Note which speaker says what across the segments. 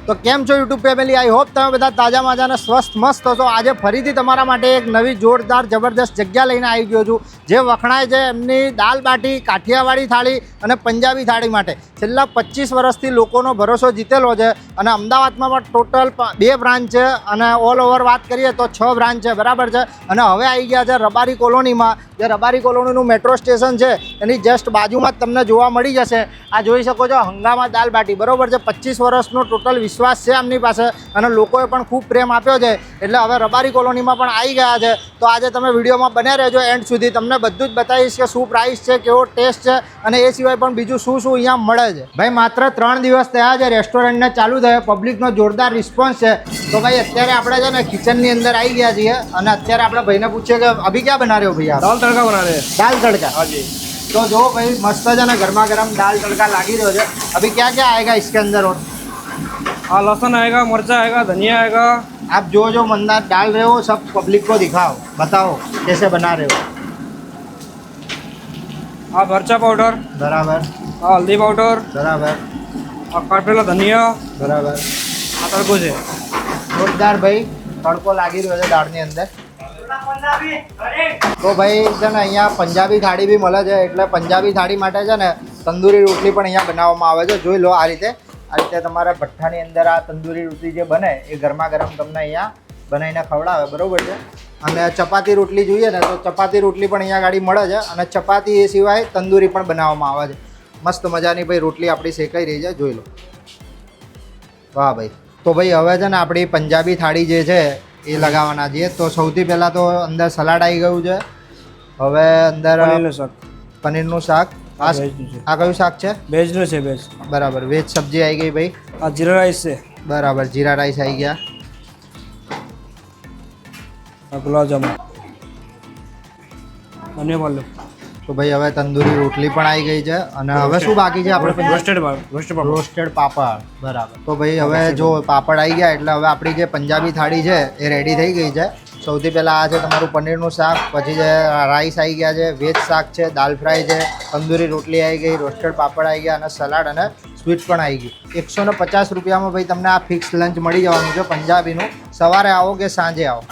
Speaker 1: તો કેમ છો યુટ્યુબ ફેમિલી? આઈ હોપ તમે બધા તાજા માજાને સ્વસ્થ મસ્ત હશો. આજે ફરીથી તમારા માટે એક નવી જોરદાર જબરદસ્ત જગ્યા લઈને આવી ગયો છું, જે વખણાય છે એમની દાલ બાટી, કાઠિયાવાડી થાળી અને પંજાબી થાળી માટે. છેલ્લા 25 વર્ષથી લોકોનો ભરોસો જીતેલો છે અને અમદાવાદમાં પણ ટોટલ 2 બ્રાન્ચ છે અને ઓલ ઓવર વાત કરીએ તો 6 બ્રાન્ચ છે, બરાબર છે. અને હવે આવી ગયા છે રબારી કોલોનીમાં. જે રબારી કોલોનીનું મેટ્રો સ્ટેશન છે એની જસ્ટ બાજુમાં જ તમને જોવા મળી જશે. આ જોઈ શકો છો હંગામા દાલ બાટી, બરાબર છે. 25 વર્ષનો ટોટલ વિશ્વાસ છે એમની પાસે અને લોકોએ પણ ખૂબ પ્રેમ આપ્યો છે, એટલે હવે રબારી કોલોનીમાં પણ આવી ગયા છે. તો આજે તમે વિડીયોમાં બન્યા રહેજો એન્ડ સુધી. તમને બધું જ બતાવીશ કે શું પ્રાઇસ છે, કેવો ટેસ્ટ છે અને એ સિવાય પણ બીજું શું શું અહીંયા મળે છે. ભાઈ માત્ર 3 દિવસ થયા છે રેસ્ટોરન્ટને ચાલુ થયે, પબ્લિકનો જોરદાર રિસ્પોન્સ છે. તો ભાઈ અત્યારે આપણે છે ને કિચનની અંદર આવી ગયા છીએ અને અત્યારે આપણે ભાઈને પૂછીએ કે અભી ક્યાં બના રહ્યો ભૈયા?
Speaker 2: दाल तड़का बना रहे हैं।
Speaker 1: दाल तड़का,
Speaker 2: हाँ जी।
Speaker 1: तो जो भाई मस्त है ना, गर्मा गर्म दाल तड़का लागी रहो है। अभी क्या क्या आएगा इसके अंदर? और
Speaker 2: हाँ, लहसुन आएगा, मिर्चा आएगा, धनिया आएगा।
Speaker 1: आप जो मंदार डाल रहे हो सब पब्लिक को दिखाओ, बताओ कैसे बना रहे हो.
Speaker 2: हाँ, मिर्चा पाउडर
Speaker 1: बराबर,
Speaker 2: हाँ, हल्दी पाउडर
Speaker 1: बराबर,
Speaker 2: और काटेला धनिया,
Speaker 1: बराबर.
Speaker 2: આ તડકો છે.
Speaker 1: જોરદાર ભાઈ તડકો લાગી રહ્યો છે દાળની અંદર. તો ભાઈ છે ને અહીંયા પંજાબી થાળી બી મળે છે, એટલે પંજાબી થાળી માટે છે ને તંદૂરી રોટલી પણ અહીંયા બનાવવામાં આવે છે. જોઈ લો આ રીતે તમારા ભઠ્ઠાની અંદર આ તંદૂરી રોટલી જે બને એ ગરમા ગરમ તમને અહીંયા બનાવીને ખવડાવે, બરાબર છે. અને ચપાતી રોટલી જોઈએ ને તો ચપાતી રોટલી પણ અહીંયા ગાડી મળે છે અને ચપાતી એ સિવાય તંદૂરી પણ બનાવવામાં આવે છે. મસ્ત મજાની ભાઈ રોટલી આપણી શેકાઈ રહી છે, જોઈ લો. વાહ ભાઈ. તો ભાઈ હવે છે ને આપણી પંજાબી થાળી જે છે એ લગાવવાના છીએ. તો સૌથી પહેલાં તો અંદર સલાડ આવી ગયું છે. હવે અંદર પનીરનું શાક. આ કયું શાક છે?
Speaker 2: વેજનું છે, વેજ.
Speaker 1: બરાબર, વેજ સબ્જી આવી ગઈ ભાઈ.
Speaker 2: આ જીરા રાઈસ છે.
Speaker 1: બરાબર, જીરા રાઈસ આવી ગયા.
Speaker 2: આ ગુલાબજામુન અને પાલક.
Speaker 1: તો ભાઈ હવે તંદૂરી રોટલી પણ આવી ગઈ છે અને હવે શું બાકી છે આપણે? રોસ્ટેડ પાપડ. બરાબર. તો ભાઈ હવે જો પાપડ આવી ગયા એટલે હવે આપણી જે પંજાબી થાળી છે એ રેડી થઈ ગઈ છે. સૌથી પહેલાં આ છે તમારું પનીરનું શાક, પછી જે રાઈસ આવી ગયા છે, વેજ શાક છે, દાલ ફ્રાય છે, તંદૂરી રોટલી આવી ગઈ, રોસ્ટેડ પાપડ આવી ગયા અને સલાડ અને સ્વીટ પણ આવી ગયું. 150 રૂપિયામાં ભાઈ તમને આ ફિક્સ લંચ મળી જવાનું છે પંજાબીનું. સવારે આવો કે સાંજે આવો.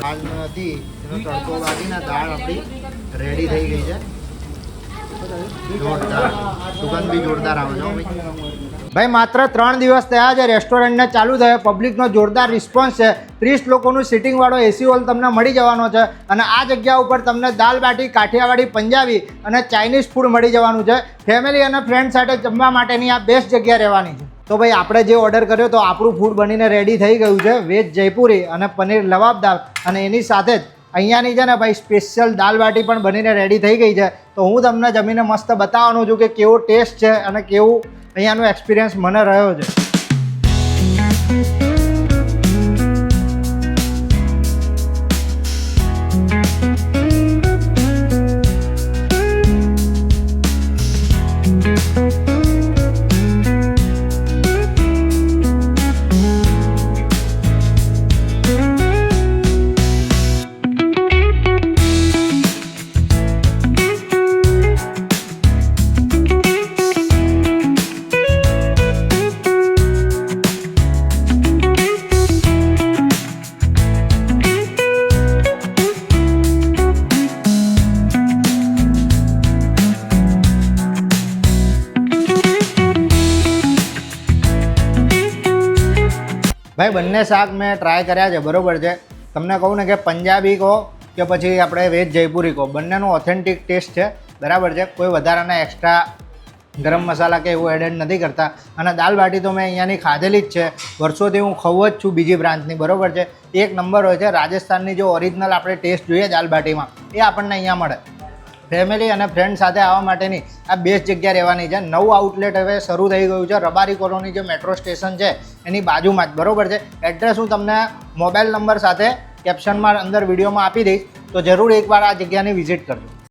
Speaker 1: દાળ હતી એનો તડકો વાગીને દાળ આપણી રેડી થઈ ગઈ છે. જોરદાર સુગંધ બી જોરદાર આવે છે ભાઈ. માત્ર 3 દિવસ થયા છે રેસ્ટોરન્ટને ચાલુ થયે, પબ્લિકનો જોરદાર રિસ્પોન્સ છે. 30 લોકોનું સિટિંગ વાળો એસી હોલ તમને મળી જવાનો છે અને આ જગ્યા ઉપર તમને દાલ બાટી, કાઠિયાવાડી, પંજાબી અને ચાઇનીઝ ફૂડ મળી જવાનું છે. ફેમિલી અને ફ્રેન્ડ સાથે જમવા માટેની આ બેસ્ટ જગ્યા રહેવાની છે. તો ભાઈ આપણે જે ઓર્ડર કર્યો તો આપણું ફૂડ બનીને રેડી થઈ ગયું છે. વેજ જયપુરી અને પનીર લવાબદાર અને એની સાથે જ અહીંયાની છે ને ભાઈ સ્પેશિયલ દાલ બાટી પણ બનીને રેડી થઈ ગઈ છે. તો હું તમને જમીને મસ્ત બતાવવાનું છું કે કેવો ટેસ્ટ છે અને કેવું અહીંયાનો એક્સપિરિયન્સ મને રહ્યો છે. ભાઈ બંને શાક મેં ટ્રાય કર્યા છે, બરાબર છે. તમને કહું ને કે પંજાબી કહો કે પછી આપણે વેજ જયપુરી કહો, બંનેનો ઓથેન્ટિક ટેસ્ટ છે, બરાબર છે. કોઈ વધારાના એક્સ્ટ્રા ગરમ મસાલા કે એવું એડ નથી કરતા. અને દાલ બાટી તો મેં અહીંયાની ખાધેલી જ છે, વર્ષોથી હું ખાઉં જ છું બીજી બ્રાન્ચની, બરાબર છે. એક નંબર હોય છે. રાજસ્થાનની જો ઓરિજિનલ આપણે ટેસ્ટ જોઈએ દાલ બાટીમાં એ આપણને અહીંયા મળે. ફેમિલી અને ફ્રેન્ડ સાથે આવવા માટેની આ બેસ્ટ જગ્યા રહેવાની છે. નવું આઉટલેટ હવે શરૂ થઈ ગયું છે રબારી કોલોની જે મેટ્રો સ્ટેશન છે એની બાજુમાં જ, બરાબર છે. એડ્રેસ હું તમને મોબાઈલ નંબર સાથે કેપ્શનમાં અંદર વિડીયોમાં આપી દઈશ, તો જરૂર એકવાર આ જગ્યાની વિઝિટ કરજો.